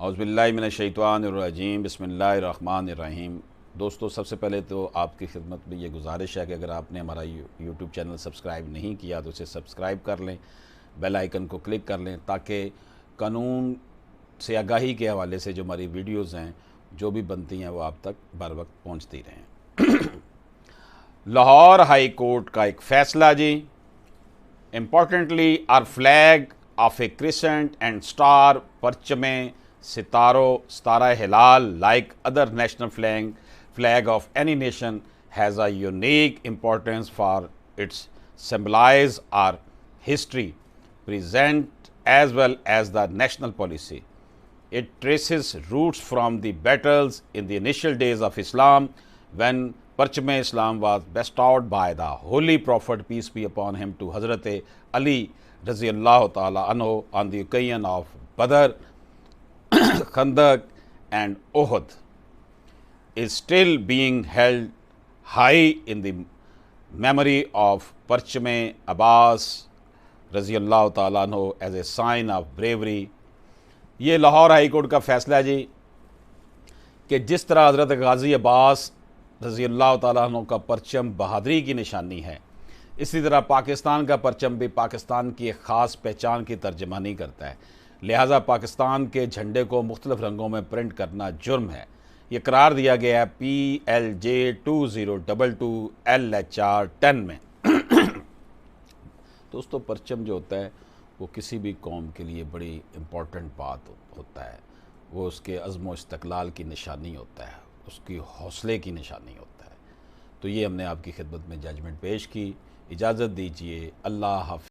औज़ुबिल्लाहि मिनश्शैतानिर्रजीम बिस्मिल्लाहिर्रहमानिर्रहीम। दोस्तों, सबसे पहले तो आपकी खिदमत में ये गुजारिश है कि अगर आपने हमारा यूट्यूब चैनल सब्सक्राइब नहीं किया तो इसे सब्सक्राइब कर लें, बेल आइकन को क्लिक कर लें ताकि कानून से आगाही के हवाले से जो हमारी वीडियोज़ हैं जो भी बनती हैं वो आप तक बर वक्त पहुँचती रहें। लाहौर हाई कोर्ट का एक फ़ैसला जी। Importantly are flag of a crescent and star परचमे सितारा हिलाल like other national flag of any nation has a unique importance for its symbolize our history, present as well as the national policy. It traces roots from the battles in the initial days of Islam when Parcham-e Islam was bestowed by the Holy Prophet, peace be upon him, to Hazrat Ali Raziyallahu Ta'ala anhu on the occasion of Badr, Khandak and Uhud, is still being held high in the memory of Parcham-e Abbas Raziyallahu Ta'ala anhu as a sign of bravery. ये Lahore high court का फ़ैसला है जी कि जिस तरह हज़रत गाज़ी अब्बास रज़ी अल्लाह ताला अन्हु का परचम बहादरी की निशानी है, इसी तरह पाकिस्तान का परचम भी पाकिस्तान की एक ख़ास पहचान की तर्जमानी करता है। लिहाजा पाकिस्तान के झंडे को मुख्तलिफ़ रंगों में प्रिंट करना जुर्म है। ये करार दिया गया है PLJ 2022 LHR 10 में। दोस्तों, परचम जो होता है वो किसी भी कौम के लिए बड़ी इम्पॉर्टेंट बात होता है। वो उसके अज़्म व इस्तक़लाल की निशानी होता है, उसकी हौसले की निशानी होता है। तो ये हमने आपकी खिदमत में जजमेंट पेश की। इजाज़त दीजिए। अल्लाह हाफ़िज़।